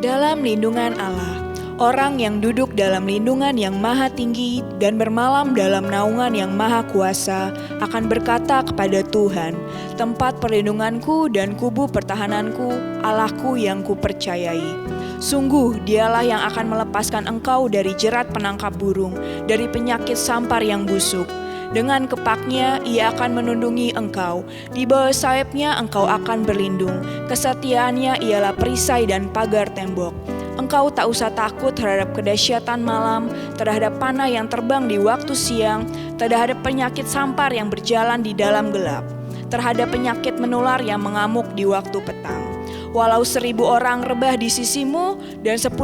Dalam lindungan Allah, orang yang duduk dalam lindungan yang maha tinggi dan bermalam dalam naungan yang maha kuasa akan berkata kepada Tuhan, tempat perlindunganku dan kubu pertahananku, Allahku yang kupercayai. Sungguh dialah yang akan melepaskan engkau dari jerat penangkap burung, dari penyakit sampar yang busuk. Dengan kepaknya ia akan menundungi engkau, di bawah sayapnya engkau akan berlindung, kesetiaannya ialah perisai dan pagar tembok. Engkau tak usah takut terhadap kedahsyatan malam, terhadap panah yang terbang di waktu siang, terhadap penyakit sampar yang berjalan di dalam gelap, terhadap penyakit menular yang mengamuk di waktu petang. Walau 1.000 orang rebah di sisimu dan 10.000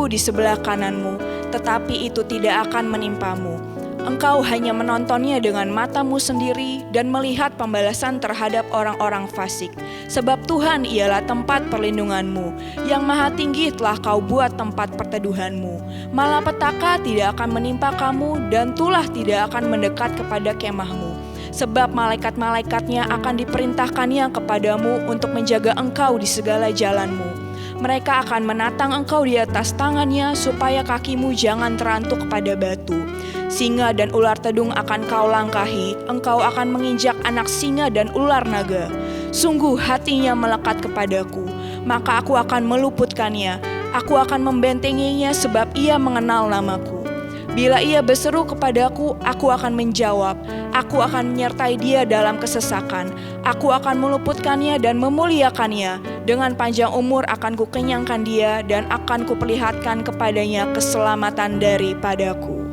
di sebelah kananmu, tetapi itu tidak akan menimpamu. Engkau hanya menontonnya dengan matamu sendiri dan melihat pembalasan terhadap orang-orang fasik. Sebab Tuhan ialah tempat perlindunganmu, yang maha tinggi telah kau buat tempat perteduhanmu. Malapetaka tidak akan menimpa kamu dan tulah tidak akan mendekat kepada kemahmu. Sebab malaikat-malaikatnya akan diperintahkannya kepadamu untuk menjaga engkau di segala jalanmu. Mereka akan menatang engkau di atas tangannya supaya kakimu jangan terantuk kepada batu. Singa dan ular tedung akan kau langkahi, engkau akan menginjak anak singa dan ular naga. Sungguh hatinya melekat kepadaku, maka aku akan meluputkannya. Aku akan membentenginya sebab ia mengenal namaku. Bila ia berseru kepadaku, aku akan menjawab. Aku akan menyertai dia dalam kesesakan. Aku akan meluputkannya dan memuliakannya. Dengan panjang umur akan kukenyangkan dia dan akan kuperlihatkan kepadanya keselamatan daripadaku.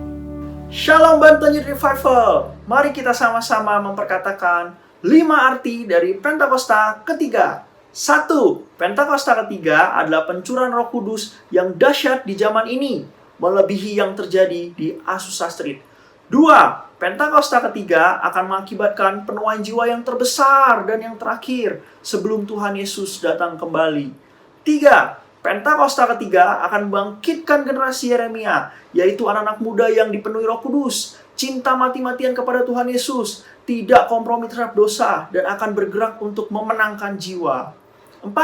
Shalom Banten Youth Revival. Mari kita sama-sama memperkatakan 5 arti dari Pentakosta ketiga. 1. Pentakosta ketiga adalah pencurahan Roh Kudus yang dahsyat di zaman ini, melebihi yang terjadi di Azusa Street. 2. Pentakosta ketiga akan mengakibatkan penuaian jiwa yang terbesar dan yang terakhir sebelum Tuhan Yesus datang kembali. 3. Pentakosta ketiga akan membangkitkan generasi Yeremia, yaitu anak-anak muda yang dipenuhi Roh Kudus, cinta mati-matian kepada Tuhan Yesus, tidak kompromi terhadap dosa, dan akan bergerak untuk memenangkan jiwa. 4.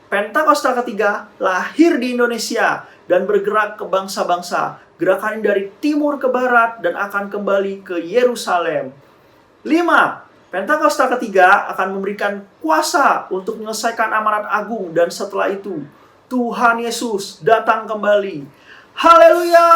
Pentakosta ketiga lahir di Indonesia dan bergerak ke bangsa-bangsa. Gerakan dari timur ke barat dan akan kembali ke Yerusalem. 5. Pentakosta ketiga akan memberikan kuasa untuk menyelesaikan amanat agung dan setelah itu Tuhan Yesus datang kembali. Haleluya!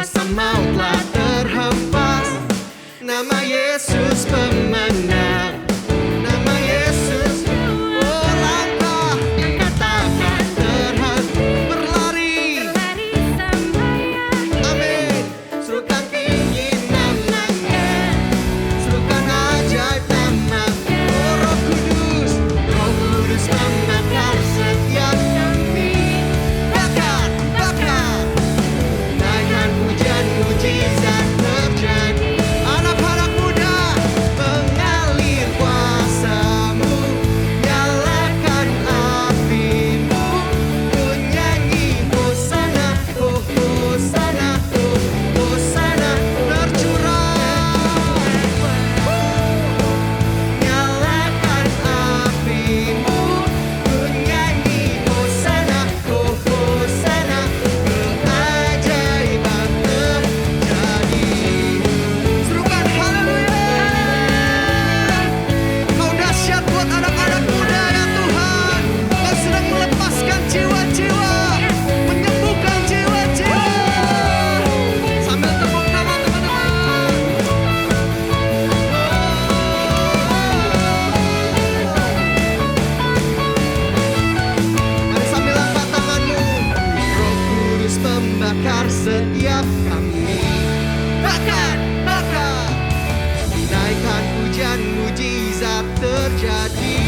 kuasa maut telah terhempas. Nama Yesus pemenang, nama Yesus. Oh langkah yang katakan terhenti, berlari. Amin. Serukan tinggi namanya, serukan ajaib namanya. Oh Roh Kudus, Roh Kudus membakar setiap kami. Bakar, bakar, naikkan hujan mujizat terjadi. Anak-anak muda, mengalir kuasamu, nyalakan apimu, ku nyanyi hosana, oh hosana, oh hosana tercurah. Nyalakan apimu, ku nyanyi hosana, oh hosana, keajaiban terjadi. Serukan haleluya. Kau dahsyat buat anak-anak muda ya Tuhan. Kau sedang melepaskan jiwa-jiwa, menyembuhkan jiwa-jiwa. Sambil tepuk tangan teman-teman. Mari sambil angkat tanganmu. Roh Kudus membakar setiap kami. Bakar, bakar, naikkan hujan mujizat terjadi.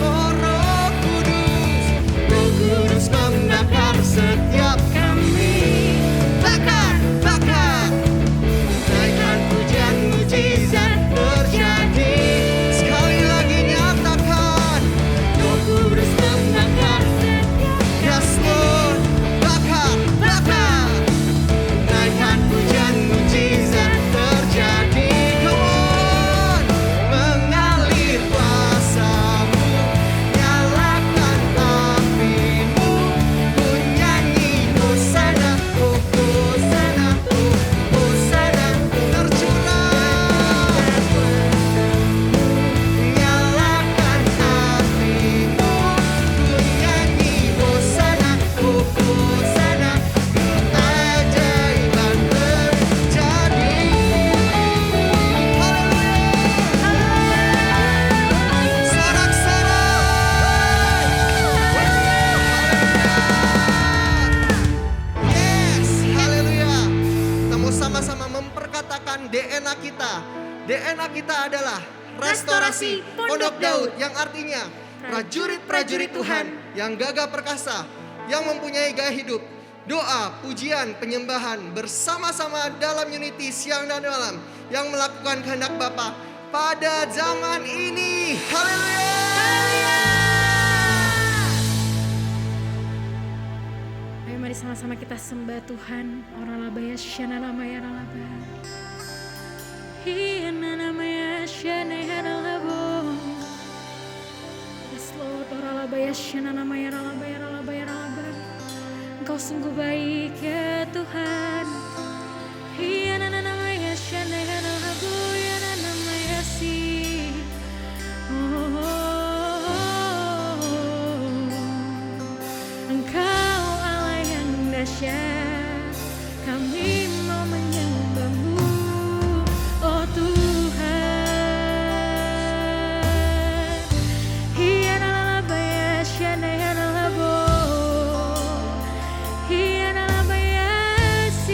Oh Roh Kudus membakar setiap kami. Bakar, bakar, naikkan hujan mujizat terjadi. Sekali lagi nyatakan, Roh Kudus membakar setiap. Yes Lord, bakar, bakar, naikkan hujan mujizat terjadi. Come on, mengalir kuasamu, nyalakan apimu, ku nyanyi hosana, oh hosana, oh hosana tercurah. Nyalakan apimu, ku nyanyi hosana, oh hosana, keajaiban terjadi. Haleluya. Sorak-sorai. Yes, haleluya. Kita mau sama-sama memperkatakan DNA kita. DNA kita adalah restorasi Pondok Daud, yang artinya prajurit-prajurit Tuhan yang gagah perkasa, yang mempunyai gaya hidup, doa, pujian, penyembahan bersama-sama dalam unity siang dan malam, yang melakukan kehendak Bapa pada zaman ini. Haleluya. Ayo mari sama-sama kita sembah Tuhan. Oralabaya shana namaya ralaba. Hiana namaya shana haralabo. Yes Lord, oralabaya shana namaya ralabaya ralabaya ralaba. Engkau sungguh baik ya Tuhan. Hiana namaya shana haralabo, hiana namaya si. Engkau Allah yang dahsyat, kami mau menyembahmu, oh Tuhan. Hiana lalabaya shana haralabo, hiana lalabaya si.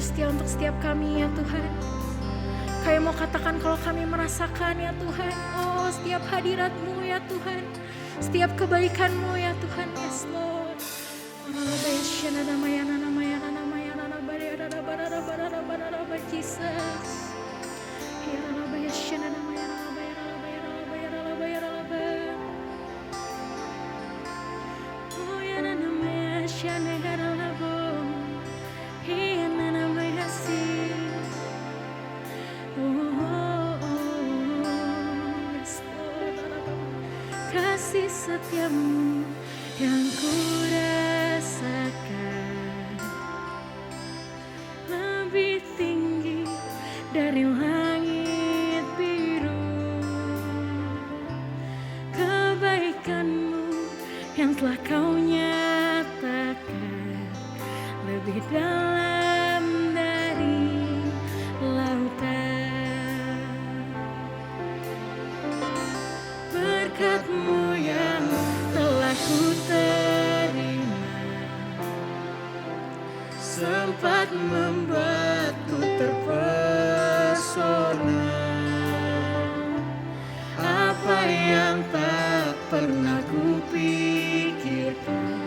setia untuk setiap kami ya Tuhan. Kami mau katakan kalau kami merasakan ya Tuhan, oh setiap hadirat-Mu ya Tuhan, setiap kebaikan-Mu ya Tuhan, yes Lord. Jesus. Kasih setiamu yang ku rasakan lebih tinggi dari langit biru. Kebaikan-Mu yang telah Kau nyatakan lebih dalam dari lautan. Berkat-Mu yang telah ku terima sempat membuatku terpesona. Apa yang tak pernah ku pikirkan,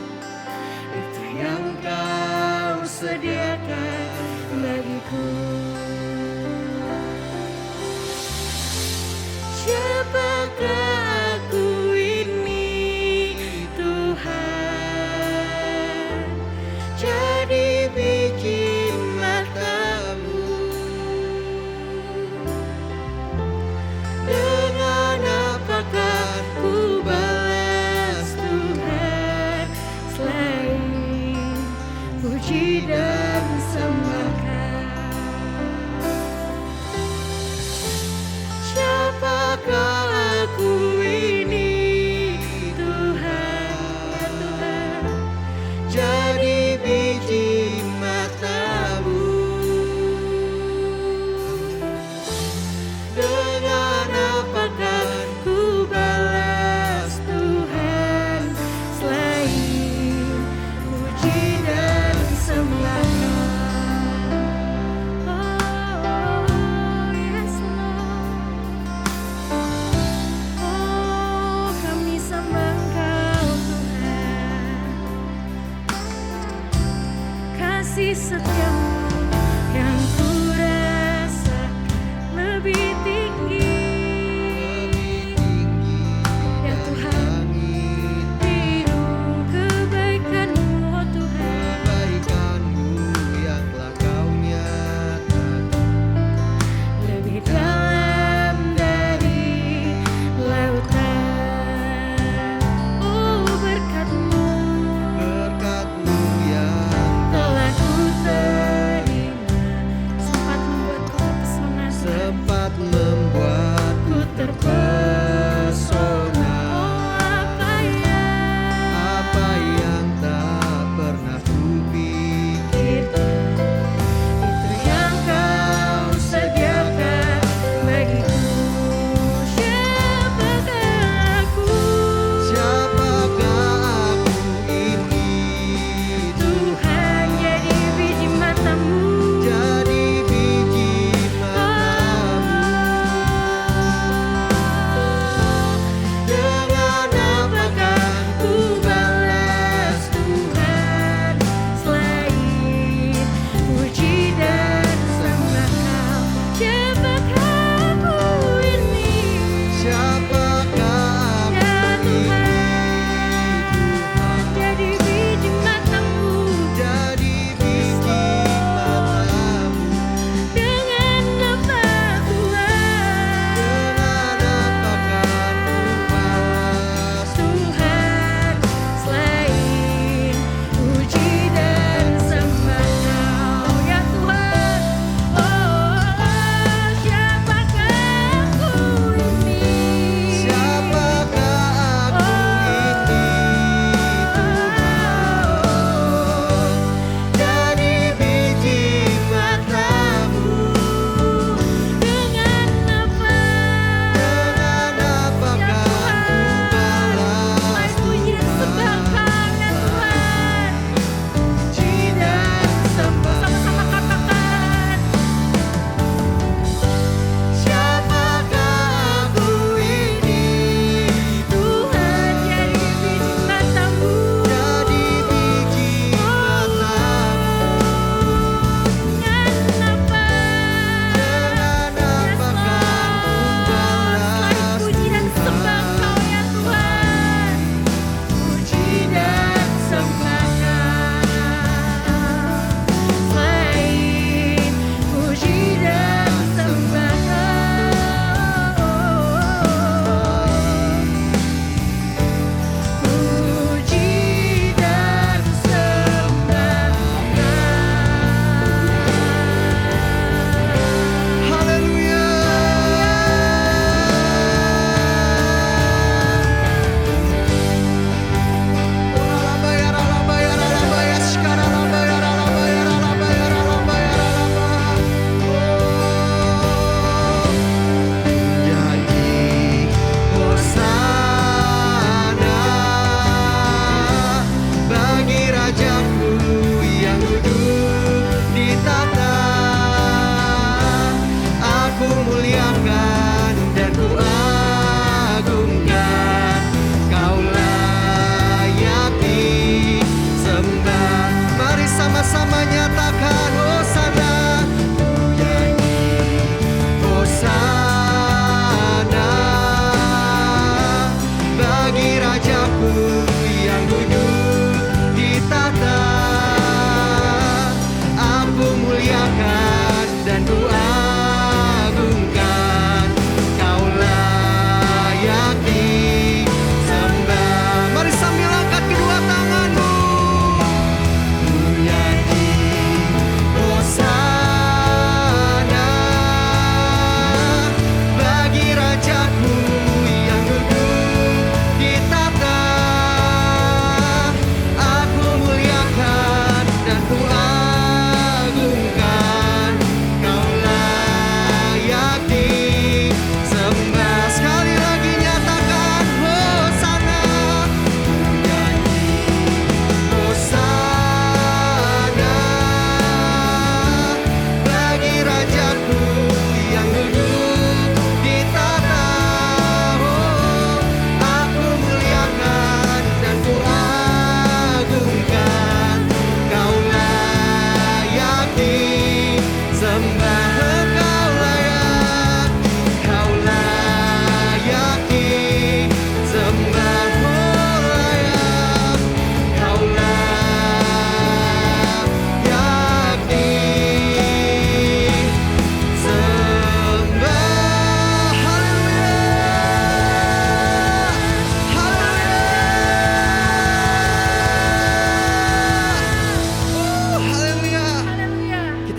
itu yang Kau sediakan bagiku. Siapakah aku ini Tuhan, jadi biji mata-Mu. Dengan apakah ku balas Tuhan, selain puji dan sembahkan. Siapakah aku ini Tuhan, ya Tuhan, jadi biji mata-Mu. Dengan apakah ku balas Tuhan, selain puji dan sembahkan. Oh, yes Lord. Oh, kami sembah Engkau Tuhan. Kasih setiamu yang ku rasakan lebih tinggi ya Tuhan. Biru kebaikan-Mu oh Tuhan, Kebaikan-Mu yang telah Kau nyatakan lebih dalam dari lautan. Oh, berkat-Mu berkat-Mu yang telah ku terima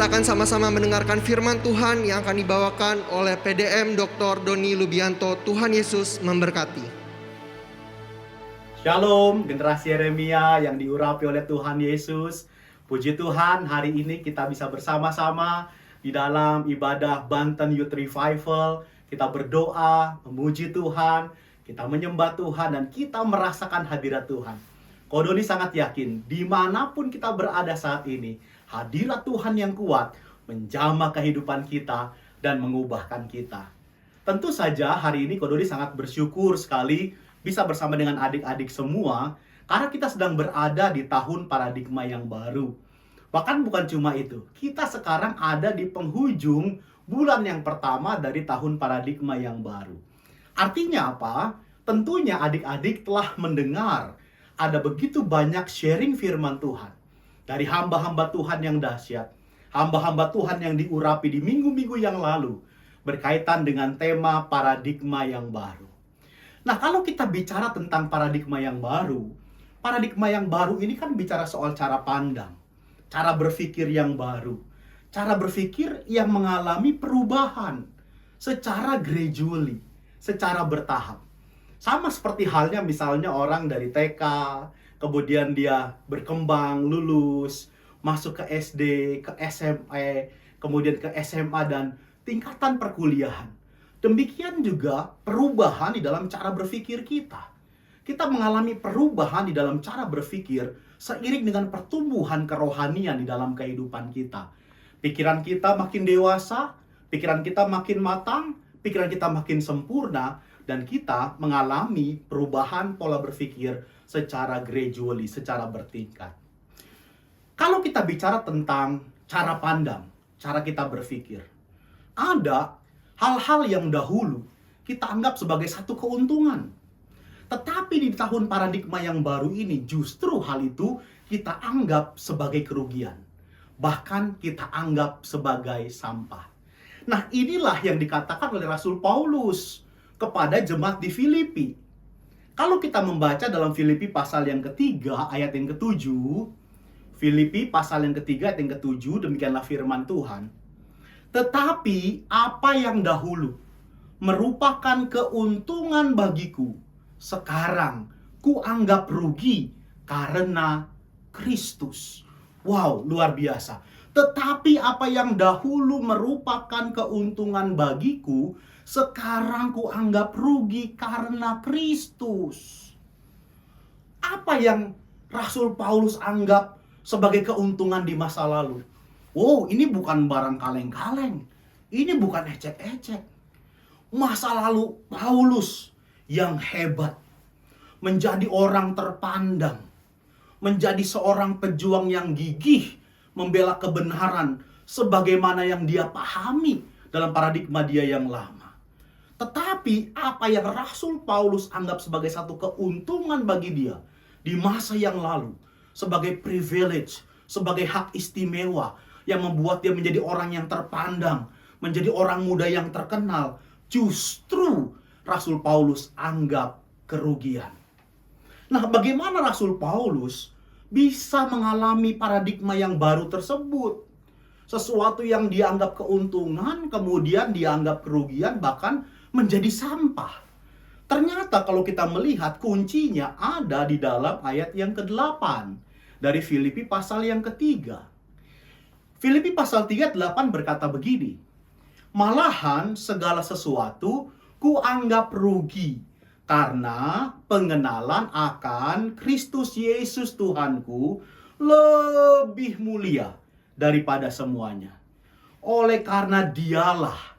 Kita akan sama-sama mendengarkan firman Tuhan yang akan dibawakan oleh PDM Dr. Doni Lubianto. Tuhan Yesus memberkati. Shalom, generasi Yeremia yang diurapi oleh Tuhan Yesus. Puji Tuhan, hari ini kita bisa bersama-sama di dalam ibadah Banten Youth Revival. Kita berdoa, memuji Tuhan, kita menyembah Tuhan, dan kita merasakan hadirat Tuhan. Kodoni sangat yakin, dimanapun kita berada saat ini, hadirat Tuhan yang kuat menjamah kehidupan kita dan mengubahkan kita. Tentu saja hari ini Kodoni sangat bersyukur sekali bisa bersama dengan adik-adik semua, karena kita sedang berada di tahun paradigma yang baru. Bahkan bukan cuma itu, kita sekarang ada di penghujung bulan yang pertama dari tahun paradigma yang baru. Artinya apa? Tentunya adik-adik telah mendengar ada begitu banyak sharing firman Tuhan dari hamba-hamba Tuhan yang dahsyat, hamba-hamba Tuhan yang diurapi di minggu-minggu yang lalu berkaitan dengan tema paradigma yang baru. Nah, kalau kita bicara tentang paradigma yang baru ini kan bicara soal cara pandang, cara berpikir yang baru, cara berpikir yang mengalami perubahan secara gradually, secara bertahap. Sama seperti halnya misalnya orang dari TK, kemudian dia berkembang, lulus, masuk ke SD, ke SMP, kemudian ke SMA dan tingkatan perkuliahan. Demikian juga perubahan di dalam cara berpikir kita. Kita mengalami perubahan di dalam cara berpikir seiring dengan pertumbuhan kerohanian di dalam kehidupan kita. Pikiran kita makin dewasa, pikiran kita makin matang, pikiran kita makin sempurna, dan kita mengalami perubahan pola berpikir secara gradually, secara bertingkat. Kalau kita bicara tentang cara pandang, cara kita berpikir, ada hal-hal yang dahulu kita anggap sebagai satu keuntungan. Tetapi di tahun paradigma yang baru ini, justru hal itu kita anggap sebagai kerugian. Bahkan kita anggap sebagai sampah. Nah, inilah yang dikatakan oleh Rasul Paulus kepada jemaat di Filipi. Kalau kita membaca dalam Filipi pasal yang ketiga, ayat yang ketujuh, Filipi pasal yang ketiga, ayat yang ketujuh, demikianlah firman Tuhan. Tetapi apa yang dahulu merupakan keuntungan bagiku, sekarang kuanggap rugi karena Kristus. Wow, luar biasa. Tetapi apa yang dahulu merupakan keuntungan bagiku, sekarang kuanggap rugi karena Kristus. Apa yang Rasul Paulus anggap sebagai keuntungan di masa lalu? Oh, ini bukan barang kaleng-kaleng. Ini bukan ecek-ecek. Masa lalu Paulus yang hebat, menjadi orang terpandang, menjadi seorang pejuang yang gigih, membela kebenaran sebagaimana yang dia pahami dalam paradigma dia yang lama. Tetapi apa yang Rasul Paulus anggap sebagai satu keuntungan bagi dia di masa yang lalu, sebagai privilege, sebagai hak istimewa yang membuat dia menjadi orang yang terpandang, menjadi orang muda yang terkenal, justru Rasul Paulus anggap kerugian. Nah, bagaimana Rasul Paulus bisa mengalami paradigma yang baru tersebut? Sesuatu yang dianggap keuntungan, kemudian dianggap kerugian, bahkan menjadi sampah. Ternyata kalau kita melihat kuncinya ada di dalam ayat yang ke-8 dari Filipi pasal yang ketiga. Filipi pasal 3:8 berkata begini, malahan segala sesuatu kuanggap rugi karena pengenalan akan Kristus Yesus Tuhanku lebih mulia daripada semuanya. Oleh karena dialah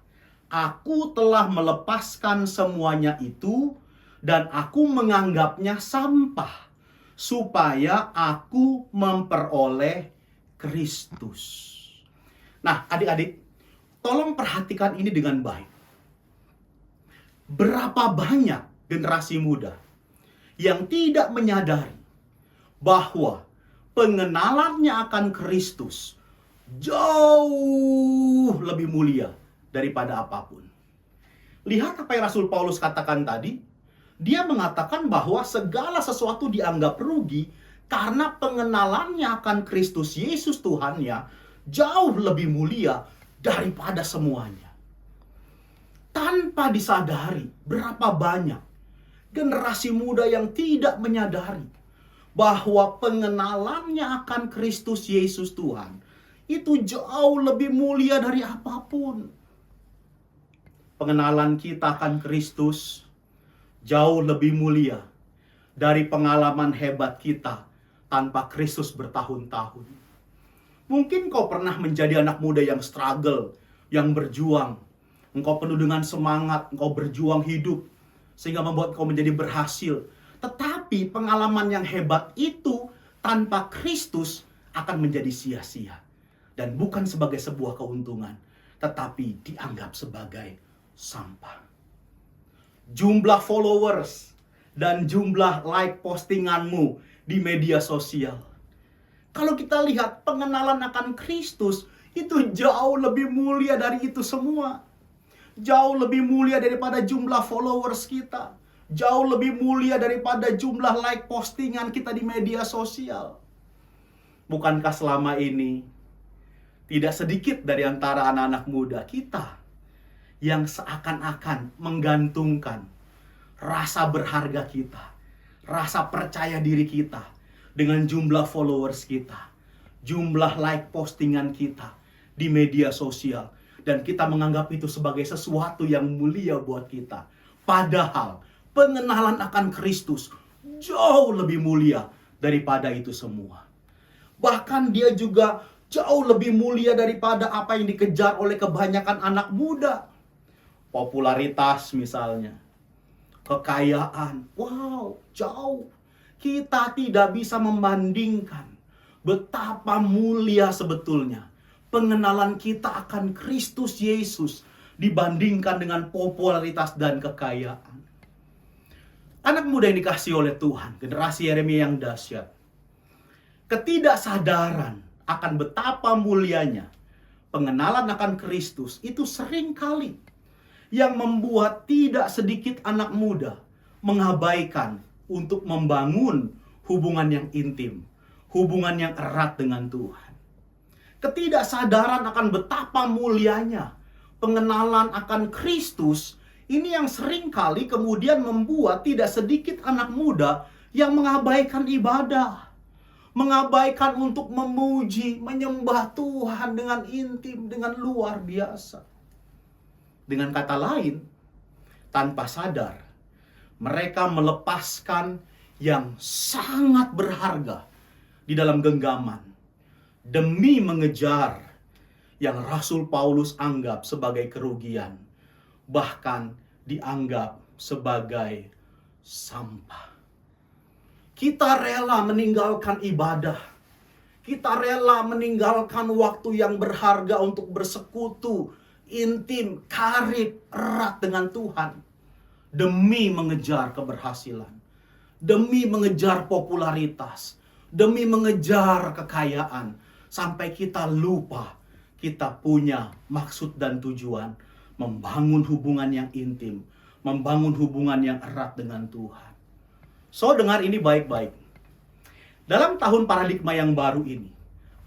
aku telah melepaskan semuanya itu dan aku menganggapnya sampah supaya aku memperoleh Kristus. Nah, adik-adik, tolong perhatikan ini dengan baik. Berapa banyak generasi muda yang tidak menyadari bahwa pengenalannya akan Kristus jauh lebih mulia daripada apapun. Lihat apa yang Rasul Paulus katakan tadi. Dia mengatakan bahwa segala sesuatu dianggap rugi karena pengenalannya akan Kristus Yesus Tuhannya jauh lebih mulia daripada semuanya. Tanpa disadari, berapa banyak generasi muda yang tidak menyadari bahwa pengenalannya akan Kristus Yesus Tuhan itu jauh lebih mulia dari apapun. Pengenalan kita akan Kristus jauh lebih mulia dari pengalaman hebat kita tanpa Kristus bertahun-tahun. Mungkin kau pernah menjadi anak muda yang struggle, yang berjuang. Engkau penuh dengan semangat, engkau berjuang hidup, sehingga membuat kau menjadi berhasil. Tetapi pengalaman yang hebat itu tanpa Kristus akan menjadi sia-sia. Dan bukan sebagai sebuah keuntungan, tetapi dianggap sebagai sampah. Jumlah followers dan jumlah like postinganmu di media sosial. Kalau kita lihat pengenalan akan Kristus itu jauh lebih mulia dari itu semua. Jauh lebih mulia daripada jumlah followers kita. Jauh lebih mulia daripada jumlah like postingan kita di media sosial. Bukankah selama ini tidak sedikit dari antara anak-anak muda kita yang seakan-akan menggantungkan rasa berharga kita, rasa percaya diri kita dengan jumlah followers kita, jumlah like postingan kita di media sosial, dan kita menganggap itu sebagai sesuatu yang mulia buat kita. Padahal pengenalan akan Kristus jauh lebih mulia daripada itu semua. Bahkan dia juga jauh lebih mulia daripada apa yang dikejar oleh kebanyakan anak muda. Popularitas misalnya, kekayaan, wow, jauh. Kita tidak bisa membandingkan betapa mulia sebetulnya pengenalan kita akan Kristus Yesus dibandingkan dengan popularitas dan kekayaan. Anak muda yang dikasihi oleh Tuhan, generasi Yeremia yang dahsyat, ketidaksadaran akan betapa mulianya pengenalan akan Kristus itu seringkali yang membuat tidak sedikit anak muda mengabaikan untuk membangun hubungan yang intim, hubungan yang erat dengan Tuhan. Ketidaksadaran akan betapa mulianya pengenalan akan Kristus ini yang seringkali kemudian membuat tidak sedikit anak muda yang mengabaikan ibadah, mengabaikan untuk memuji, menyembah Tuhan dengan intim, dengan luar biasa. Dengan kata lain, tanpa sadar, mereka melepaskan yang sangat berharga di dalam genggaman demi mengejar yang Rasul Paulus anggap sebagai kerugian, bahkan dianggap sebagai sampah. Kita rela meninggalkan ibadah. Kita rela meninggalkan waktu yang berharga untuk bersekutu, intim, karib, erat dengan Tuhan. Demi mengejar keberhasilan. Demi mengejar popularitas. Demi mengejar kekayaan. Sampai kita lupa kita punya maksud dan tujuan. Membangun hubungan yang intim. Membangun hubungan yang erat dengan Tuhan. So, dengar ini baik-baik. Dalam tahun paradigma yang baru ini,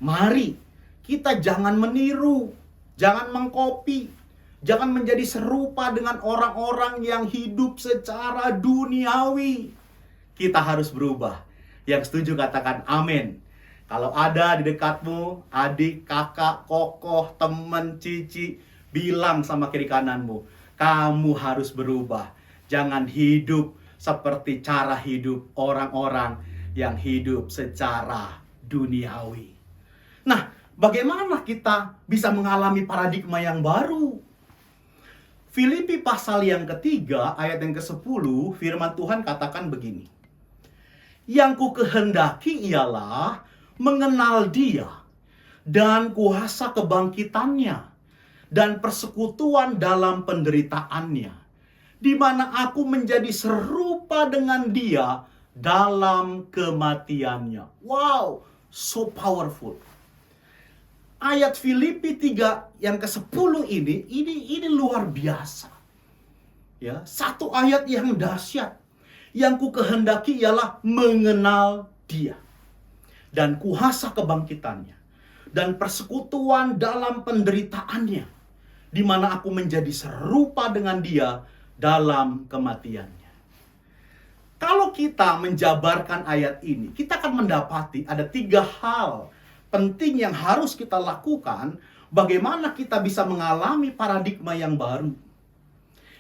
mari kita jangan meniru, jangan mengkopi, jangan menjadi serupa dengan orang-orang yang hidup secara duniawi. Kita harus berubah. Yang setuju katakan amin. Kalau ada di dekatmu, adik, kakak, kokoh, teman, cici, bilang sama kiri kananmu, kamu harus berubah. Jangan hidup seperti cara hidup orang-orang yang hidup secara duniawi. Nah, bagaimana kita bisa mengalami paradigma yang baru? Filipi pasal yang ketiga, ayat yang ke-10, firman Tuhan katakan begini. Yang ku kehendaki ialah mengenal Dia dan kuasa kebangkitannya dan persekutuan dalam penderitaannya, di mana aku menjadi serupa dengan Dia dalam kematiannya. Wow, so powerful. Ayat Filipi 3 yang ke-10 ini luar biasa. Ya, satu ayat yang dahsyat. Yang ku kehendaki ialah mengenal Dia dan kuasa kebangkitannya dan persekutuan dalam penderitaannya, di mana aku menjadi serupa dengan dia dalam kematiannya. Kalau kita menjabarkan ayat ini, kita akan mendapati ada 3 hal penting yang harus kita lakukan bagaimana kita bisa mengalami paradigma yang baru.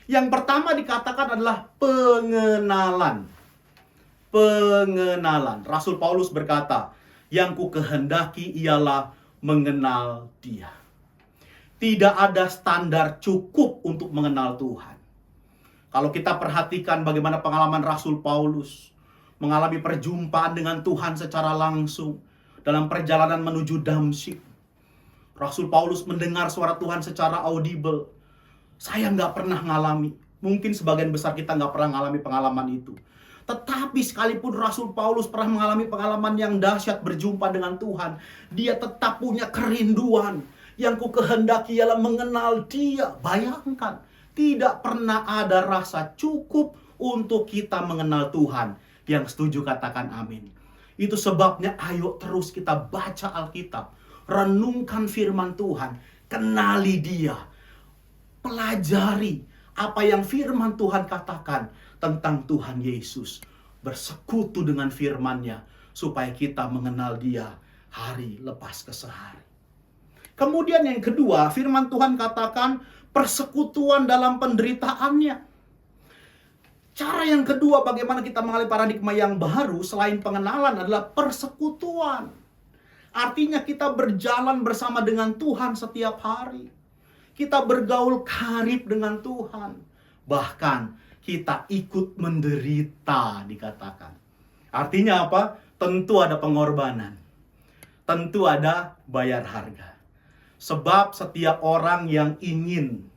Yang pertama dikatakan adalah pengenalan. Pengenalan. Rasul Paulus berkata, yang ku kehendaki ialah mengenal dia. Tidak ada standar cukup untuk mengenal Tuhan. Kalau kita perhatikan bagaimana pengalaman Rasul Paulus mengalami perjumpaan dengan Tuhan secara langsung dalam perjalanan menuju Damsyik. Rasul Paulus mendengar suara Tuhan secara audible. Saya nggak pernah ngalami. Mungkin sebagian besar kita nggak pernah ngalami pengalaman itu. Tetapi sekalipun Rasul Paulus pernah mengalami pengalaman yang dahsyat berjumpa dengan Tuhan, dia tetap punya kerinduan. Yang ku kehendaki ialah mengenal dia. Bayangkan, tidak pernah ada rasa cukup untuk kita mengenal Tuhan. Yang setuju katakan amin. Itu sebabnya ayo terus kita baca Alkitab. Renungkan firman Tuhan. Kenali dia. Pelajari apa yang firman Tuhan katakan tentang Tuhan Yesus. Bersekutu dengan firman-Nya supaya kita mengenal dia hari lepas ke sehari. Kemudian yang kedua, firman Tuhan katakan persekutuan dalam penderitaannya. Cara yang kedua bagaimana kita mengalami paradigma yang baru selain pengenalan adalah persekutuan. Artinya kita berjalan bersama dengan Tuhan setiap hari. Kita bergaul karib dengan Tuhan. Bahkan kita ikut menderita dikatakan. Artinya apa? Tentu ada pengorbanan. Tentu ada bayar harga. Sebab setiap orang yang ingin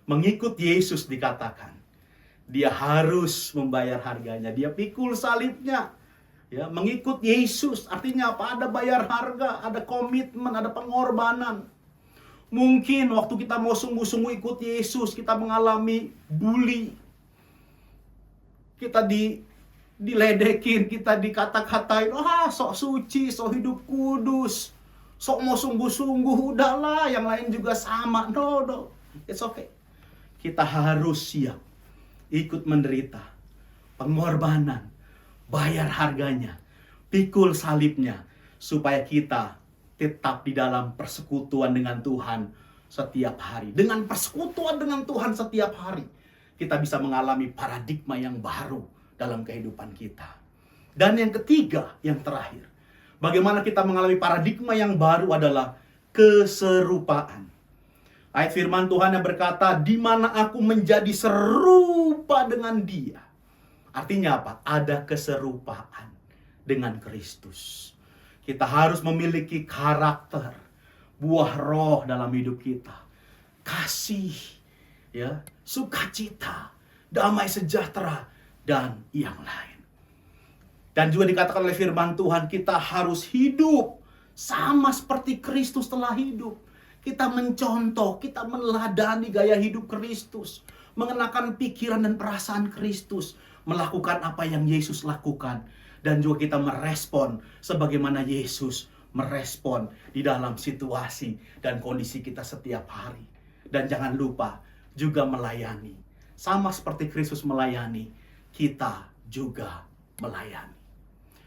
mengikut Yesus dikatakan, dia harus membayar harganya. Dia pikul salibnya. Ya, mengikut Yesus artinya apa? Ada bayar harga, ada komitmen, ada pengorbanan. Mungkin waktu kita mau sungguh-sungguh ikut Yesus, kita mengalami bully. Kita diledekin, kita dikata-katain, sok suci, sok hidup kudus. Sok mau sungguh-sungguh, udahlah, yang lain juga sama. No, it's okay. Kita harus siap ikut menderita, pengorbanan, bayar harganya, pikul salibnya, supaya kita tetap di dalam persekutuan dengan Tuhan setiap hari. Dengan persekutuan dengan Tuhan setiap hari, kita bisa mengalami paradigma yang baru dalam kehidupan kita. Dan yang ketiga, yang terakhir, bagaimana kita mengalami paradigma yang baru adalah keserupaan. Ayat firman Tuhan yang berkata, di mana aku menjadi serupa dengan dia. Artinya apa? Ada keserupaan dengan Kristus. Kita harus memiliki karakter, buah roh dalam hidup kita. Kasih, ya, sukacita, damai sejahtera, dan yang lain. Dan juga dikatakan oleh firman Tuhan, kita harus hidup sama seperti Kristus telah hidup. Kita mencontoh, kita meneladani gaya hidup Kristus. Mengenakan pikiran dan perasaan Kristus. Melakukan apa yang Yesus lakukan. Dan juga kita merespon sebagaimana Yesus merespon di dalam situasi dan kondisi kita setiap hari. Dan jangan lupa juga melayani. Sama seperti Kristus melayani, kita juga melayani.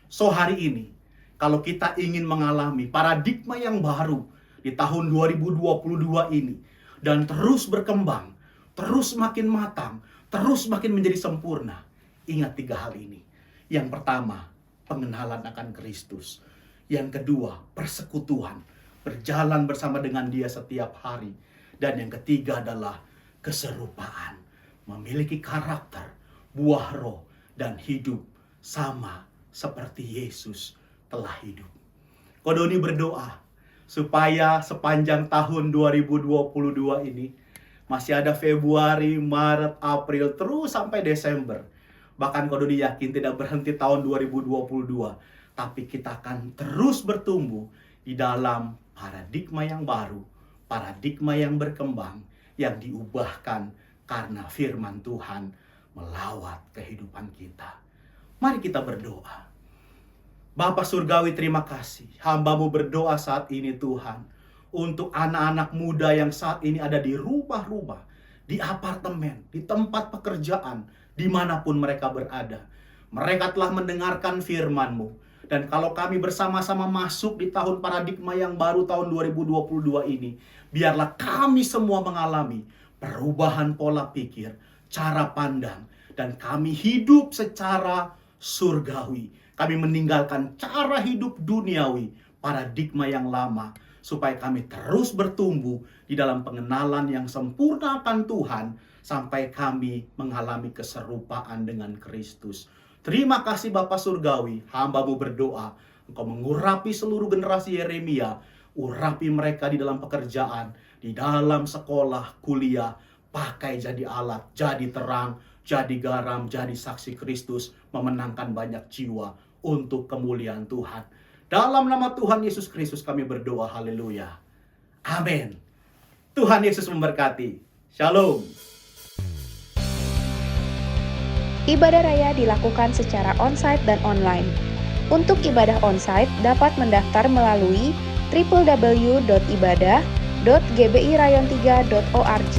So hari ini, kalau kita ingin mengalami paradigma yang baru di tahun 2022 ini, dan terus berkembang, terus makin matang, terus makin menjadi sempurna, ingat 3 hal ini. Yang pertama, pengenalan akan Kristus. Yang kedua, persekutuan, berjalan bersama dengan dia setiap hari. Dan yang ketiga adalah keserupaan, memiliki karakter, buah roh, dan hidup sama seperti Yesus telah hidup. Kodoni berdoa supaya sepanjang tahun 2022 ini, masih ada Februari, Maret, April, terus sampai Desember. Bahkan Kodoni yakin tidak berhenti tahun 2022. Tapi kita akan terus bertumbuh di dalam paradigma yang baru. Paradigma yang berkembang. Yang diubahkan karena firman Tuhan melawat kehidupan kita. Mari kita berdoa. Bapa Surgawi, terima kasih. Hamba-Mu berdoa saat ini Tuhan, untuk anak-anak muda yang saat ini ada di rumah-rumah, di apartemen, di tempat pekerjaan, dimanapun mereka berada. Mereka telah mendengarkan firman-Mu. Dan kalau kami bersama-sama masuk di tahun paradigma yang baru tahun 2022 ini, biarlah kami semua mengalami perubahan pola pikir, cara pandang, dan kami hidup secara surgawi. Kami meninggalkan cara hidup duniawi, paradigma yang lama, supaya kami terus bertumbuh di dalam pengenalan yang sempurna akan Tuhan, sampai kami mengalami keserupaan dengan Kristus. Terima kasih Bapa Surgawi, hamba-Mu berdoa, Engkau mengurapi seluruh generasi Yeremia, urapi mereka di dalam pekerjaan, di dalam sekolah, kuliah, pakai jadi alat, jadi terang, jadi garam, jadi saksi Kristus, memenangkan banyak jiwa untuk kemuliaan Tuhan. Dalam nama Tuhan Yesus Kristus kami berdoa, haleluya. Amin. Tuhan Yesus memberkati. Shalom. Ibadah raya dilakukan secara onsite dan online. Untuk ibadah onsite dapat mendaftar melalui www.ibadah.gbirayon3.org.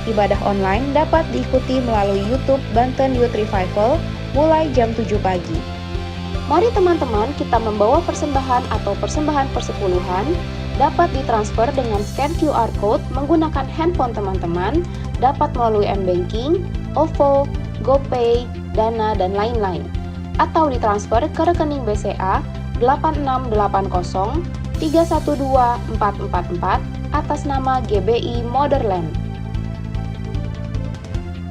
Ibadah online dapat diikuti melalui YouTube Banten Youth Revival mulai jam 7 pagi. Mari teman-teman kita membawa persembahan atau persembahan persepuluhan dapat ditransfer dengan scan QR Code menggunakan handphone teman-teman, dapat melalui M-Banking, OVO, GoPay, Dana, dan lain-lain. Atau ditransfer ke rekening BCA 8680 312 444 atas nama GBI Motherland.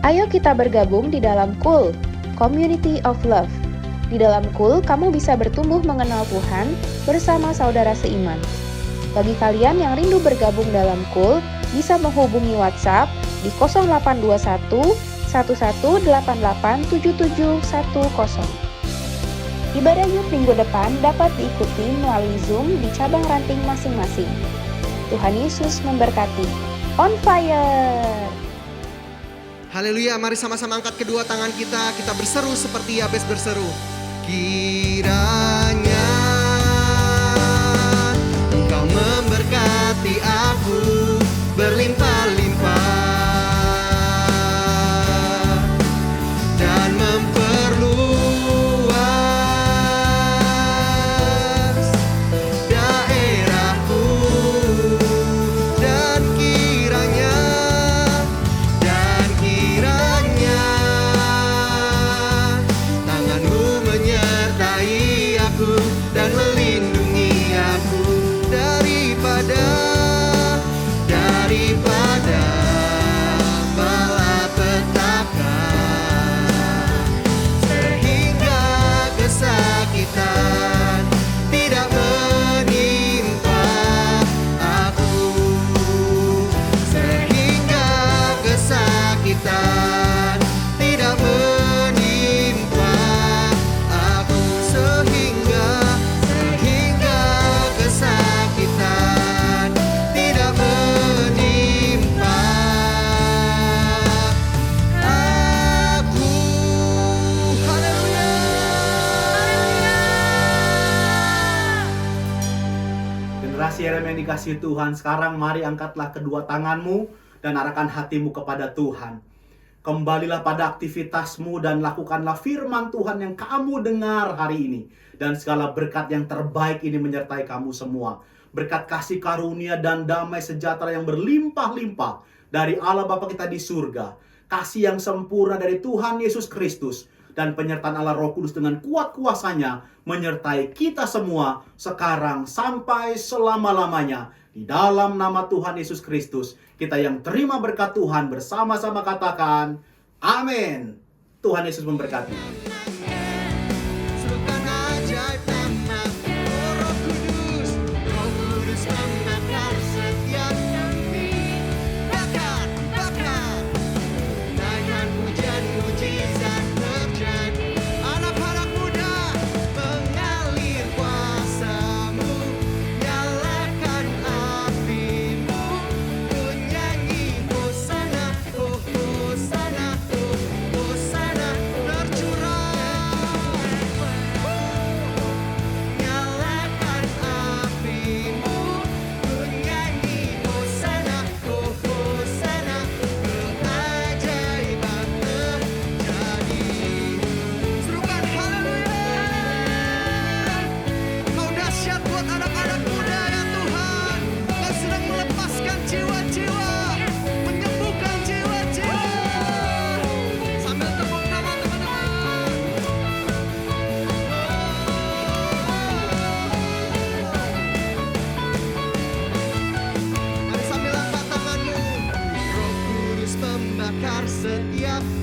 Ayo kita bergabung di dalam KUL, Community of Love. Di dalam KUL, kamu bisa bertumbuh mengenal Tuhan bersama saudara seiman. Bagi kalian yang rindu bergabung dalam KUL, bisa menghubungi WhatsApp di 0821 11887710. Ibadah Youth minggu depan dapat diikuti melalui Zoom di cabang ranting masing-masing. Tuhan Yesus memberkati. On fire! Haleluya, mari sama-sama angkat kedua tangan kita berseru seperti Yabes berseru. Kiranya Engkau memberkati aku berlimpah-limpah dan memperluas daerahku, dan kiranya tangan-Mu menyertai aku dan melindungi aku daripada malapetaka, sehingga kesakitan tidak menimpa aku, sehingga kesakitan tidak menimpa aku, sehingga kesakitan tidak menimpa aku. Haleluya. Generasi Yeremia yang dikasihi Tuhan, sekarang mari angkatlah kedua tanganmu dan arahkan hatimu kepada Tuhan. Kembalilah pada aktivitasmu dan lakukanlah firman Tuhan yang kamu dengar hari ini. Dan segala berkat yang terbaik ini menyertai kamu semua. Berkat kasih karunia dan damai sejahtera yang berlimpah-limpah dari Allah Bapa kita di surga. Kasih yang sempurna dari Tuhan Yesus Kristus. Dan penyertaan Allah Roh Kudus dengan kuat kuasanya menyertai kita semua sekarang sampai selama-lamanya. Di dalam nama Tuhan Yesus Kristus, kita yang terima berkat Tuhan bersama-sama katakan, amin. Tuhan Yesus memberkati. Serukan ajaib nama-Mu, Roh Kudus membakar setiap kami. Bakar, naikkan hujan mujizat terjadi. Anak-anak muda mengalir kuasa-Mu, nyalakan api-Mu, ku nyanyi Hosana, oh Hosana, oh Hosana, tercurah setiap